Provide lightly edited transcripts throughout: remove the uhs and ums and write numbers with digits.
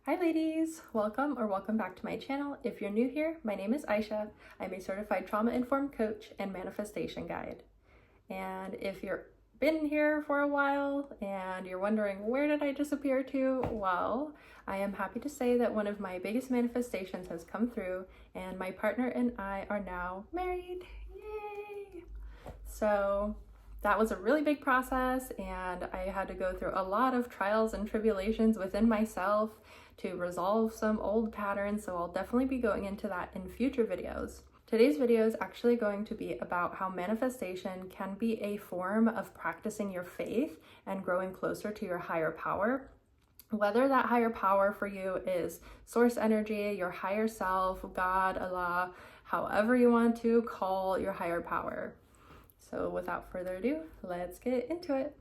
Hi ladies, welcome back to my channel. If you're new here, my name is Aisha. I'm a certified trauma-informed coach and manifestation guide. And if you've been here for a while and you're wondering where did I disappear to, well, I am happy to say that one of my biggest manifestations has come through and my partner and I are now married. Yay! So that was a really big process and I had to go through a lot of trials and tribulations within myself to resolve some old patterns, so I'll definitely be going into that in future videos. Today's video is actually going to be about how manifestation can be a form of practicing your faith and growing closer to your higher power. Whether that higher power for you is source energy, your higher self, God, Allah, however you want to call your higher power. So without further ado, let's get into it.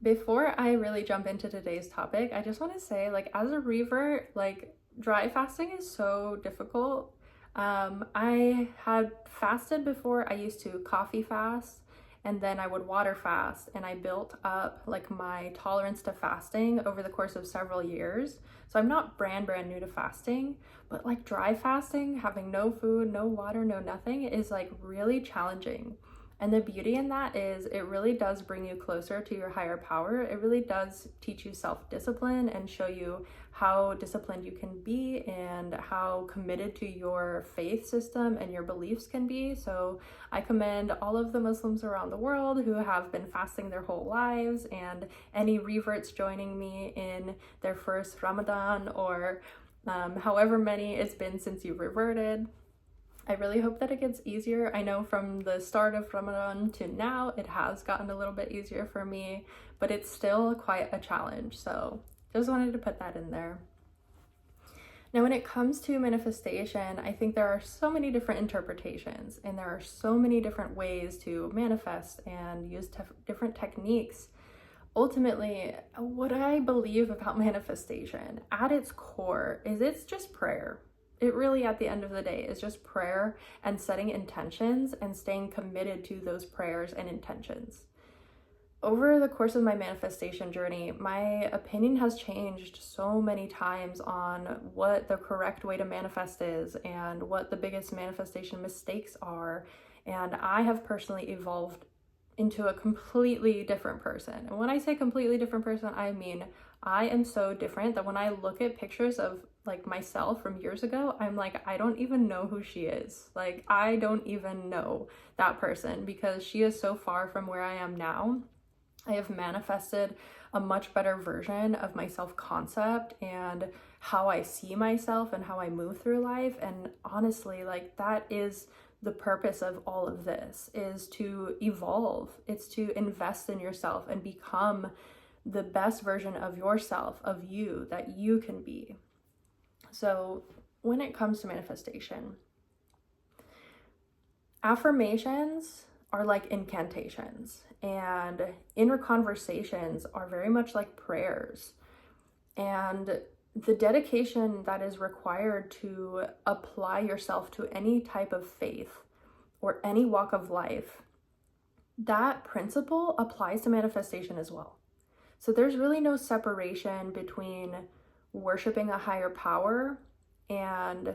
Before I really jump into today's topic, I just want to say, as a revert, dry fasting is so difficult. I had fasted before. I used to coffee fast and then I would water fast, and I built up my tolerance to fasting over the course of several years. So I'm not brand new to fasting, but dry fasting, having no food, no water, no nothing, is really challenging. And the beauty in that is it really does bring you closer to your higher power. It really does teach you self-discipline and show you how disciplined you can be and how committed to your faith system and your beliefs can be. So I commend all of the Muslims around the world who have been fasting their whole lives, and any reverts joining me in their first Ramadan or however many it's been since you reverted. I really hope that it gets easier. I know from the start of Ramadan to now, it has gotten a little bit easier for me, but it's still quite a challenge. So just wanted to put that in there. Now, when it comes to manifestation, I think there are so many different interpretations and there are so many different ways to manifest and use different techniques. Ultimately, what I believe about manifestation at its core is it's just prayer. It really, at the end of the day, is just prayer and setting intentions and staying committed to those prayers and intentions. Over the course of my manifestation journey, my opinion has changed so many times on what the correct way to manifest is and what the biggest manifestation mistakes are. And I have personally evolved into a completely different person. And when I say completely different person, I mean I am so different that when I look at pictures of myself from years ago, I'm I don't even know who she is. I don't even know that person because she is so far from where I am now. I have manifested a much better version of my self-concept and how I see myself and how I move through life. And honestly, that is the purpose of all of this, is to evolve. It's to invest in yourself and become the best version of yourself, of you, that you can be. So when it comes to manifestation, affirmations are like incantations, and inner conversations are very much like prayers. And the dedication that is required to apply yourself to any type of faith or any walk of life, that principle applies to manifestation as well. So there's really no separation between worshiping a higher power and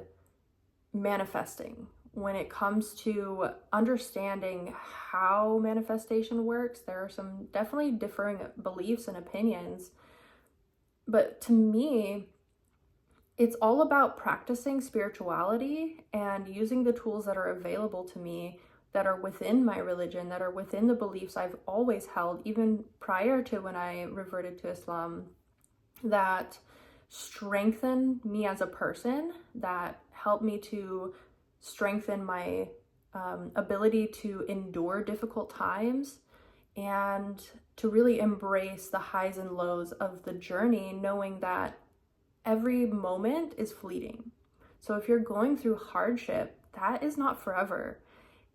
manifesting. When it comes to understanding how manifestation works, there are some definitely differing beliefs and opinions. But to me, it's all about practicing spirituality and using the tools that are available to me that are within my religion, that are within the beliefs I've always held, even prior to when I reverted to Islam, that strengthen me as a person, that help me to strengthen my ability to endure difficult times and to really embrace the highs and lows of the journey, knowing that every moment is fleeting. So if you're going through hardship, that is not forever.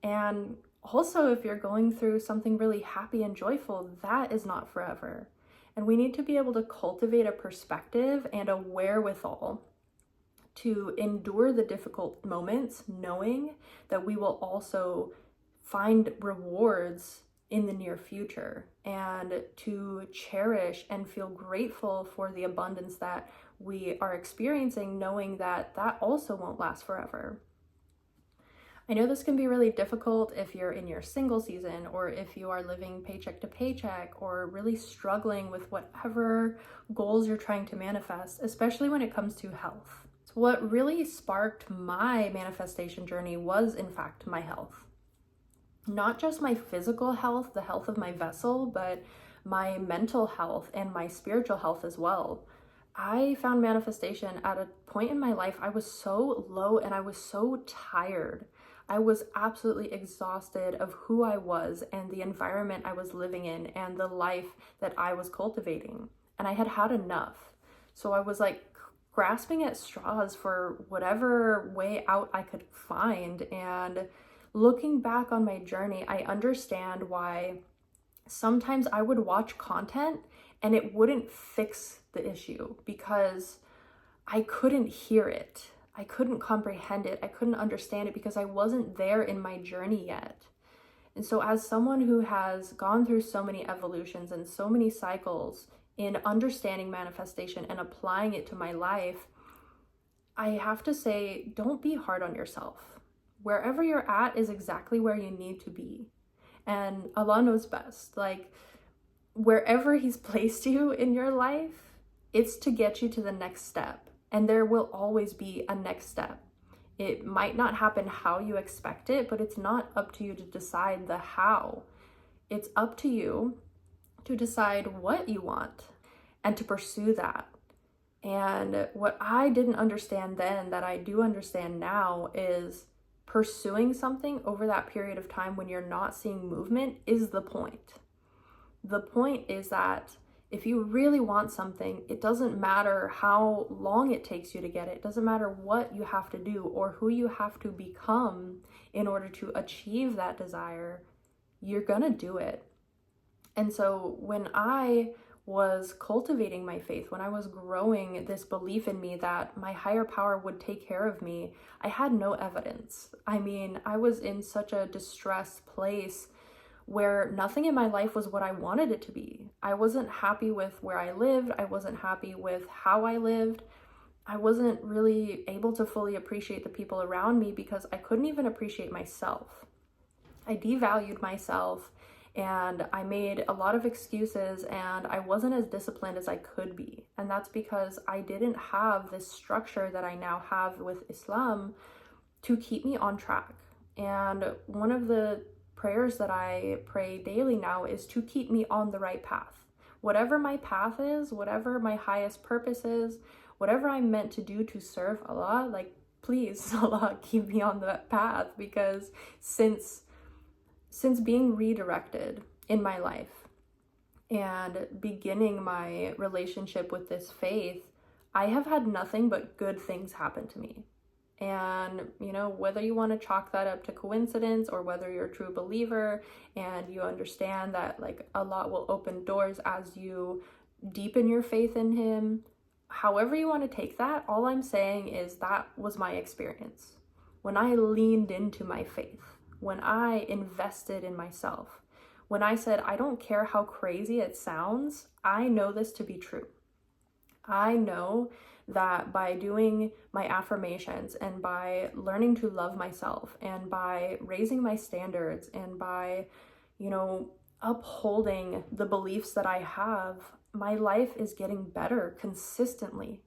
And also, if you're going through something really happy and joyful, that is not forever. And we need to be able to cultivate a perspective and a wherewithal to endure the difficult moments, knowing that we will also find rewards in the near future, and to cherish and feel grateful for the abundance that we are experiencing, knowing that that also won't last forever. I know this can be really difficult if you're in your single season, or if you are living paycheck to paycheck, or really struggling with whatever goals you're trying to manifest, especially when it comes to health. So what really sparked my manifestation journey was, in fact, my health. Not just my physical health, the health of my vessel, but my mental health and my spiritual health as well. I found manifestation at a point in my life I was so low and I was so tired. I was absolutely exhausted of who I was and the environment I was living in and the life that I was cultivating. And I had had enough. So I was like grasping at straws for whatever way out I could find. And looking back on my journey, I understand why sometimes I would watch content and it wouldn't fix the issue because I couldn't hear it. I couldn't comprehend it. I couldn't understand it because I wasn't there in my journey yet. And so as someone who has gone through so many evolutions and so many cycles in understanding manifestation and applying it to my life, I have to say, don't be hard on yourself. Wherever you're at is exactly where you need to be. And Allah knows best. Like, wherever He's placed you in your life, it's to get you to the next step. And there will always be a next step. It might not happen how you expect it, but it's not up to you to decide the how. It's up to you to decide what you want and to pursue that. And what I didn't understand then that I do understand now is pursuing something over that period of time when you're not seeing movement is the point. The point is that if you really want something, it doesn't matter how long it takes you to get it. It doesn't matter what you have to do or who you have to become in order to achieve that desire. You're gonna do it. And so when I was cultivating my faith, when I was growing this belief in me that my higher power would take care of me, I had no evidence. I mean, I was in such a distressed place where nothing in my life was what I wanted it to be. I wasn't happy with where I lived. I wasn't happy with how I lived. I wasn't really able to fully appreciate the people around me because I couldn't even appreciate myself. I devalued myself and I made a lot of excuses and I wasn't as disciplined as I could be. And that's because I didn't have this structure that I now have with Islam to keep me on track. And one of the prayers that I pray daily now is to keep me on the right path. Whatever my path is, whatever my highest purpose is, whatever I'm meant to do to serve Allah, like, please, Allah, keep me on that path. Because since being redirected in my life and beginning my relationship with this faith, I have had nothing but good things happen to me. And, you know, whether you want to chalk that up to coincidence or whether you're a true believer and you understand that like Allah will open doors as you deepen your faith in Him, however you want to take that, all I'm saying is that was my experience. When I leaned into my faith, when I invested in myself, when I said, I don't care how crazy it sounds, I know this to be true. I know that by doing my affirmations and by learning to love myself and by raising my standards and by, you know, upholding the beliefs that I have, my life is getting better consistently.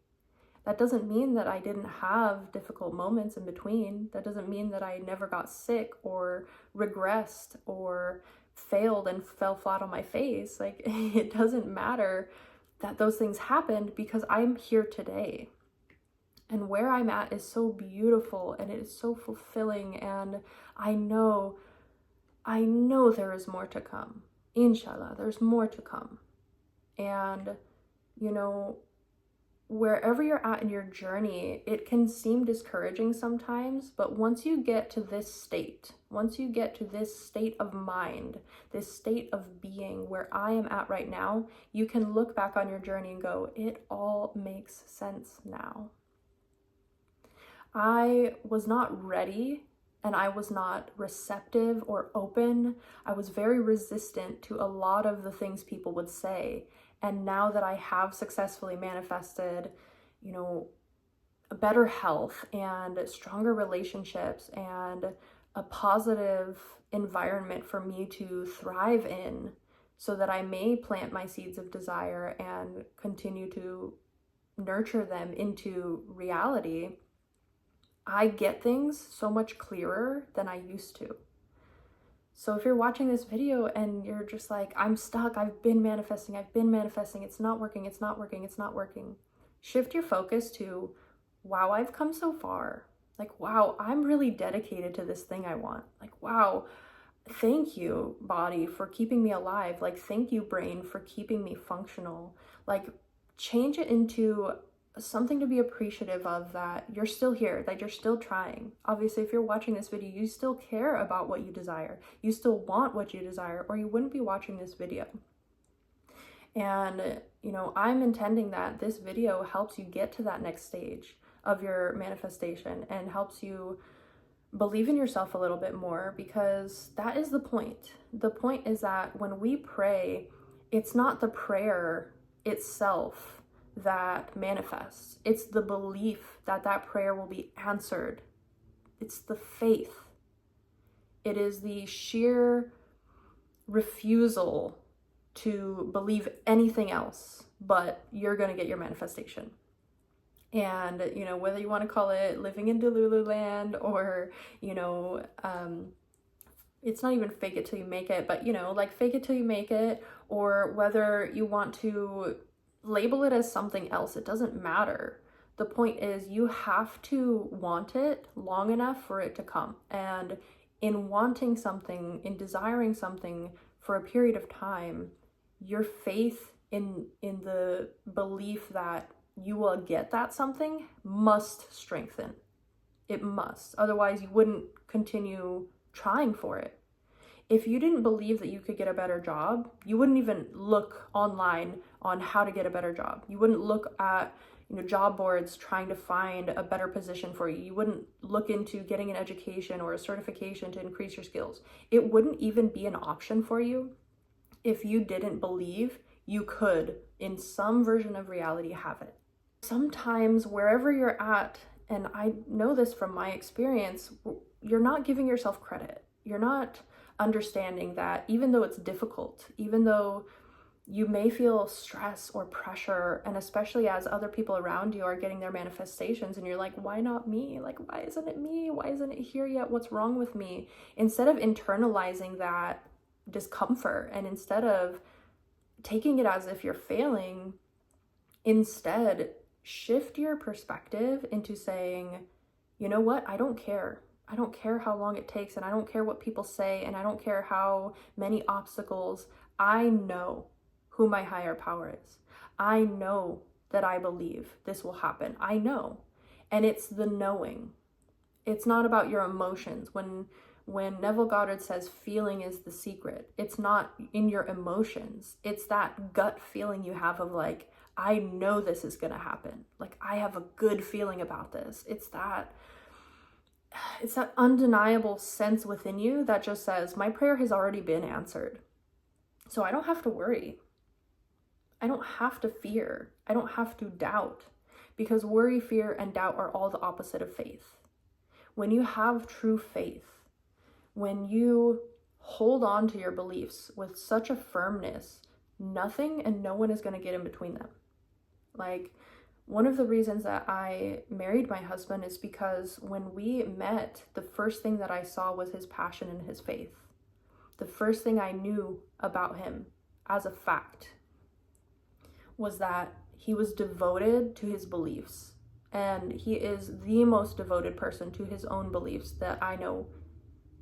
That doesn't mean that I didn't have difficult moments in between. That doesn't mean that I never got sick or regressed or failed and fell flat on my face. Like, it doesn't matter that those things happened because I'm here today. And where I'm at is so beautiful and it is so fulfilling. And I know there is more to come. Inshallah, there's more to come. And, you know, wherever you're at in your journey, it can seem discouraging sometimes, but once you get to this state, once you get to this state of mind, this state of being where I am at right now, you can look back on your journey and go, it all makes sense now. I was not ready and I was not receptive or open. I was very resistant to a lot of the things people would say. And now that I have successfully manifested, you know, better health and stronger relationships and a positive environment for me to thrive in, so that I may plant my seeds of desire and continue to nurture them into reality, I get things so much clearer than I used to. So if you're watching this video and you're just like, I'm stuck, I've been manifesting, it's not working, shift your focus to, wow, I've come so far. Like, wow, I'm really dedicated to this thing I want. Like, wow, thank you, body, for keeping me alive. Like, thank you, brain, for keeping me functional. Like, change it into something to be appreciative of, that you're still here, that you're still trying. Obviously, if you're watching this video, you still care about what you desire. You still want what you desire, or you wouldn't be watching this video. And, you know, I'm intending that this video helps you get to that next stage of your manifestation and helps you believe in yourself a little bit more, because that is the point. The point is that when we pray, it's not the prayer itself that manifests. It's the belief that that prayer will be answered. It's the faith. It is the sheer refusal to believe anything else but you're going to get your manifestation. And, you know, whether you want to call it living in Delulu land, or, you know, it's not even fake it till you make it, but, you know, like fake it till you make it, or whether you want to label it as something else, it doesn't matter. The point is, you have to want it long enough for it to come. And in wanting something, in desiring something for a period of time, your faith in the belief that you will get that something must strengthen. It must. Otherwise, you wouldn't continue trying for it. If you didn't believe that you could get a better job, you wouldn't even look online on how to get a better job. You wouldn't look at, you know, job boards trying to find a better position for you. You wouldn't look into getting an education or a certification to increase your skills. It wouldn't even be an option for you if you didn't believe you could, in some version of reality, have it. Sometimes wherever you're at, and I know this from my experience, you're not giving yourself credit. You're not understanding that even though it's difficult, even though you may feel stress or pressure, and especially as other people around you are getting their manifestations and you're like, why not me? Like, why isn't it me? Why isn't it here yet? What's wrong with me? Instead of internalizing that discomfort, and instead of taking it as if you're failing, instead shift your perspective into saying, you know what? I don't care. I don't care how long it takes, and I don't care what people say, and I don't care how many obstacles. I know who my higher power is. I know that I believe this will happen. I know. And it's the knowing. It's not about your emotions. When Neville Goddard says feeling is the secret, it's not in your emotions. It's that gut feeling you have of like, I know this is going to happen. Like, I have a good feeling about this. It's that undeniable sense within you that just says, my prayer has already been answered. So I don't have to worry. I don't have to fear. I don't have to doubt, because worry, fear, and doubt are all the opposite of faith. When you have true faith, when you hold on to your beliefs with such a firmness, nothing and no one is going to get in between them. Like, one of the reasons that I married my husband is because when we met, the first thing that I saw was his passion and his faith. The first thing I knew about him as a fact was that he was devoted to his beliefs. And he is the most devoted person to his own beliefs that I know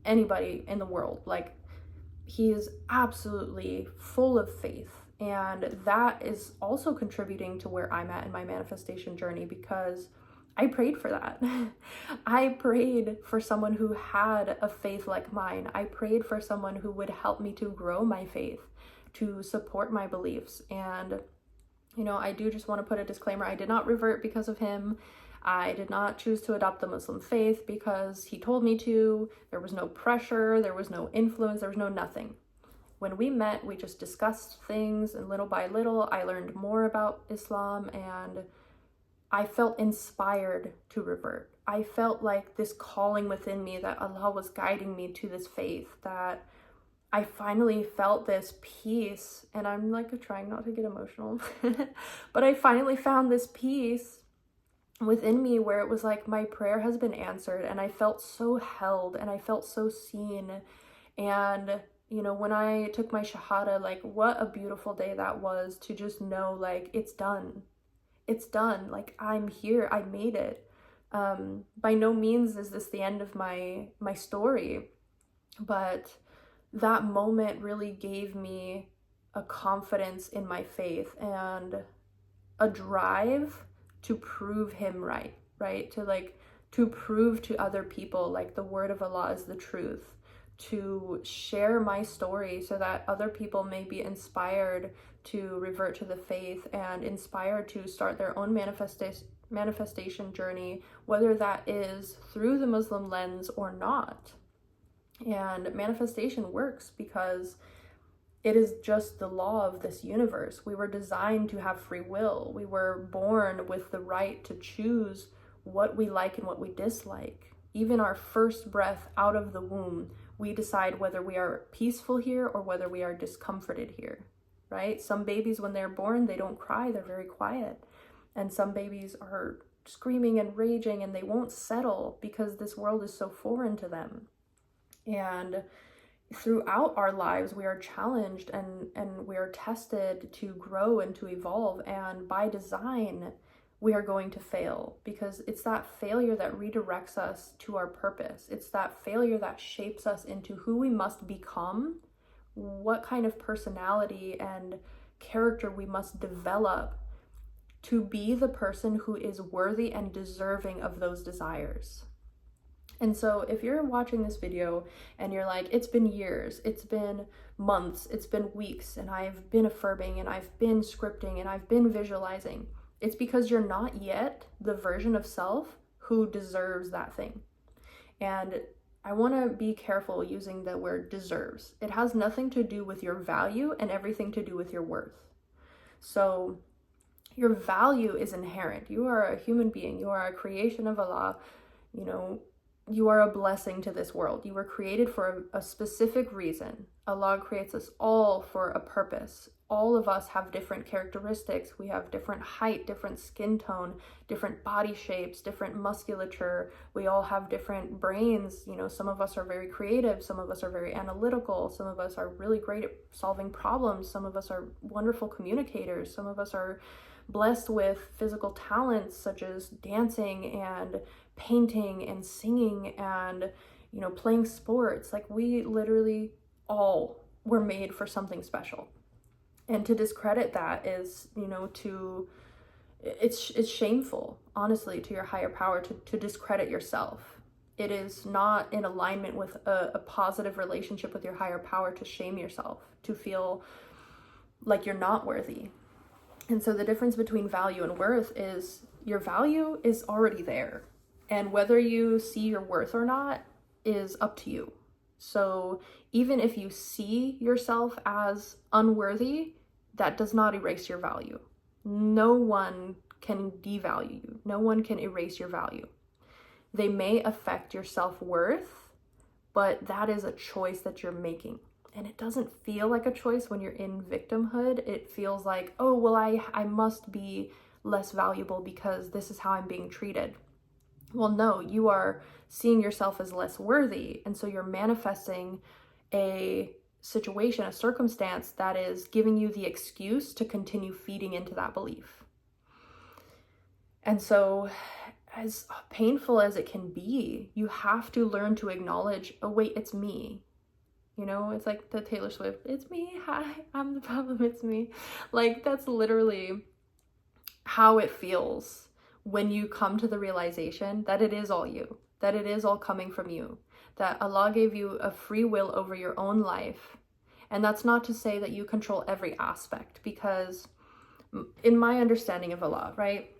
anybody in the world. Like, he is absolutely full of faith. And that is also contributing to where I'm at in my manifestation journey, because I prayed for that. I prayed for someone who had a faith like mine. I prayed for someone who would help me to grow my faith, to support my beliefs. And, you know, I do just want to put a disclaimer. I did not revert because of him. I did not choose to adopt the Muslim faith because he told me to. There was no pressure, there was no influence, there was no nothing. When we met, we just discussed things, and little by little, I learned more about Islam, and I felt inspired to revert. I felt like this calling within me that Allah was guiding me to this faith, that I finally felt this peace, and I'm like trying not to get emotional, but I finally found this peace within me where it was like my prayer has been answered, and I felt so held, and I felt so seen. And you know, when I took my shahada, like what a beautiful day that was, to just know like it's done. It's done. Like I'm here. I made it. By no means is this the end of my story, but that moment really gave me a confidence in my faith and a drive to prove him right? To prove to other people like the word of Allah is the truth, to share my story so that other people may be inspired to revert to the faith and inspired to start their own manifestation journey, whether that is through the Muslim lens or not. And manifestation works because it is just the law of this universe. We were designed to have free will. We were born with the right to choose what we like and what we dislike. Even our first breath out of the womb, we decide whether we are peaceful here or whether we are discomforted here, right? Some babies, when they're born, they don't cry, they're very quiet. And some babies are screaming and raging, and they won't settle because this world is so foreign to them. And throughout our lives, we are challenged and we are tested to grow and to evolve. And by design, we are going to fail, because it's that failure that redirects us to our purpose. It's that failure that shapes us into who we must become, what kind of personality and character we must develop to be the person who is worthy and deserving of those desires. And so if you're watching this video and you're like, it's been years, it's been months, it's been weeks, and I've been affirming and I've been scripting and I've been visualizing, it's because you're not yet the version of self who deserves that thing. And I want to be careful using the word deserves. It has nothing to do with your value and everything to do with your worth. So your value is inherent. You are a human being. You are a creation of Allah. You know, you are a blessing to this world. You were created for a specific reason. Allah creates us all for a purpose. All of us have different characteristics. We have different height, different skin tone, different body shapes, different musculature. We all have different brains. You know, some of us are very creative. Some of us are very analytical. Some of us are really great at solving problems. Some of us are wonderful communicators. Some of us are blessed with physical talents such as dancing and painting and singing and, you know, playing sports. Like, we literally all were made for something special. And to discredit that is, you know, it's shameful, honestly, to your higher power to discredit yourself. It is not in alignment with a positive relationship with your higher power to shame yourself, to feel like you're not worthy. And so the difference between value and worth is your value is already there. And whether you see your worth or not is up to you. So even if you see yourself as unworthy, that does not erase your value. No one can devalue you. No one can erase your value. They may affect your self-worth, but that is a choice that you're making. And it doesn't feel like a choice when you're in victimhood. It feels like, oh, well, I must be less valuable because this is how I'm being treated. Well, no, you are seeing yourself as less worthy. And so you're manifesting a situation, a circumstance that is giving you the excuse to continue feeding into that belief. And so, as painful as it can be, you have to learn to acknowledge, oh, wait, it's me. You know, it's like the Taylor Swift, it's me, hi, I'm the problem, it's me. Like, that's literally how it feels when you come to the realization that it is all you, that it is all coming from you, that Allah gave you a free will over your own life. And that's not to say that you control every aspect, because in my understanding of Allah, right,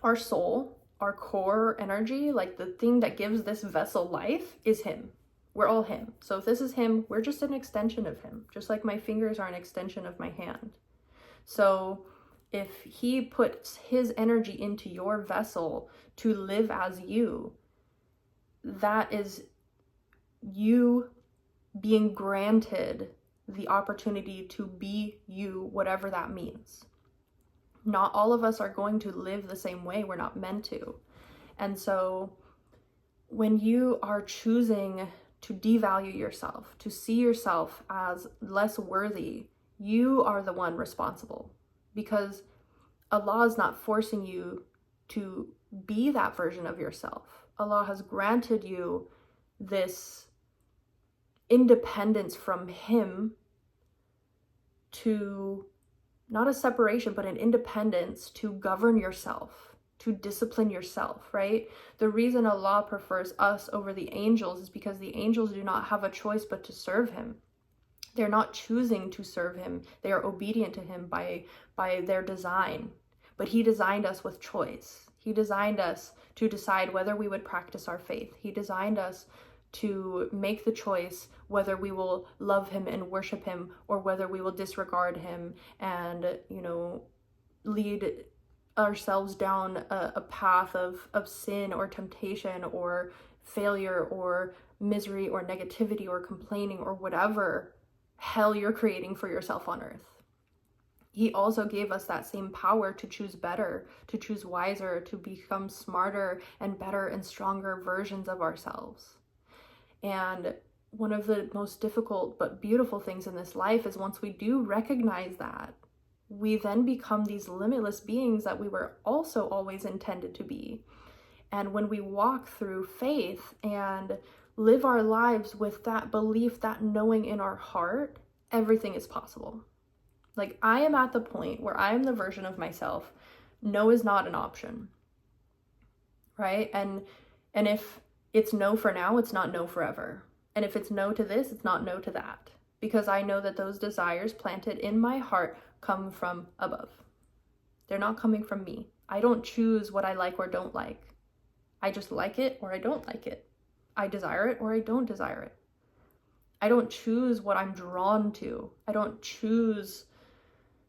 our soul, our core energy, like the thing that gives this vessel life, is him. We're all him. So if this is him, we're just an extension of him, just like my fingers are an extension of my hand. So if he puts his energy into your vessel to live as you, that is you being granted the opportunity to be you, whatever that means. Not all of us are going to live the same way. We're not meant to. And so when you are choosing to devalue yourself, to see yourself as less worthy, you are the one responsible, because Allah is not forcing you to be that version of yourself. Allah has granted you this independence from him, to not a separation, but an independence to govern yourself, to discipline yourself, right? The reason Allah prefers us over the angels is because the angels do not have a choice but to serve him. They're not choosing to serve him. They are obedient to him by their design. But he designed us with choice. He designed us to decide whether we would practice our faith. He designed us to make the choice whether we will love him and worship him, or whether we will disregard him and, lead ourselves down a path of sin or temptation or failure or misery or negativity or complaining or whatever hell you're creating for yourself on earth. He also gave us that same power to choose better, to choose wiser, to become smarter and better and stronger versions of ourselves. And one of the most difficult but beautiful things in this life is once we do recognize that, we then become these limitless beings that we were also always intended to be. And when we walk through faith and live our lives with that belief, that knowing in our heart, everything is possible. Like, I am at the point where I am the version of myself, no is not an option, right? And if it's no for now, it's not no forever. And if it's no to this, it's not no to that. Because I know that those desires planted in my heart come from above. They're not coming from me. I don't choose what I like or don't like. I just like it or I don't like it. I desire it or I don't desire it. I don't choose what I'm drawn to. I don't choose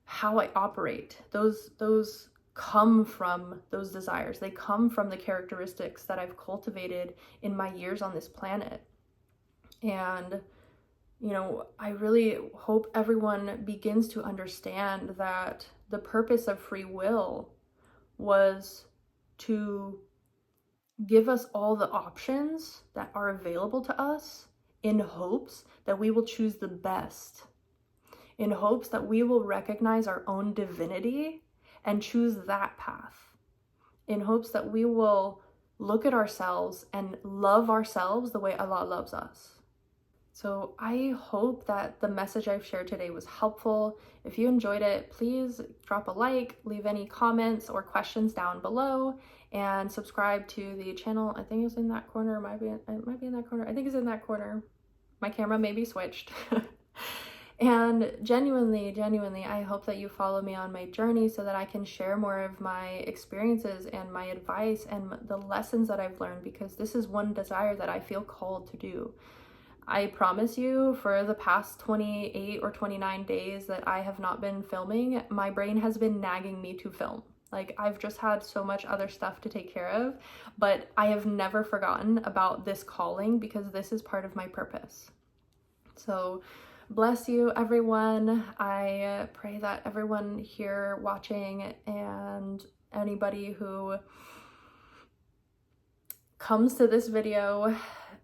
how I operate. Those come from those desires. They come from the characteristics that I've cultivated in my years on this planet. And, I really hope everyone begins to understand that the purpose of free will was to give us all the options that are available to us in hopes that we will choose the best, in hopes that we will recognize our own divinity and choose that path, in hopes that we will look at ourselves and love ourselves the way Allah loves us. So I hope that the message I've shared today was helpful. If you enjoyed it, please drop a like, leave any comments or questions down below, and subscribe to the channel. I think it's in that corner. It might be in that corner. I think it's in that corner. My camera may be switched. And genuinely, I hope that you follow me on my journey so that I can share more of my experiences and my advice and the lessons that I've learned, because this is one desire that I feel called to do. I promise you, for the past 28 or 29 days that I have not been filming, my brain has been nagging me to film. Like, I've just had so much other stuff to take care of, but I have never forgotten about this calling, because this is part of my purpose. So bless you, everyone. I pray that everyone here watching and anybody who comes to this video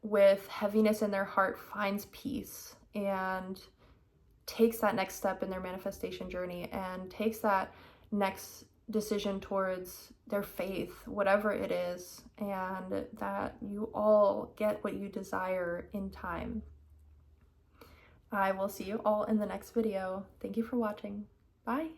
with heaviness in their heart finds peace and takes that next step in their manifestation journey and takes that next decision towards their faith, whatever it is, and that you all get what you desire in time. I will see you all in the next video. Thank you for watching. Bye.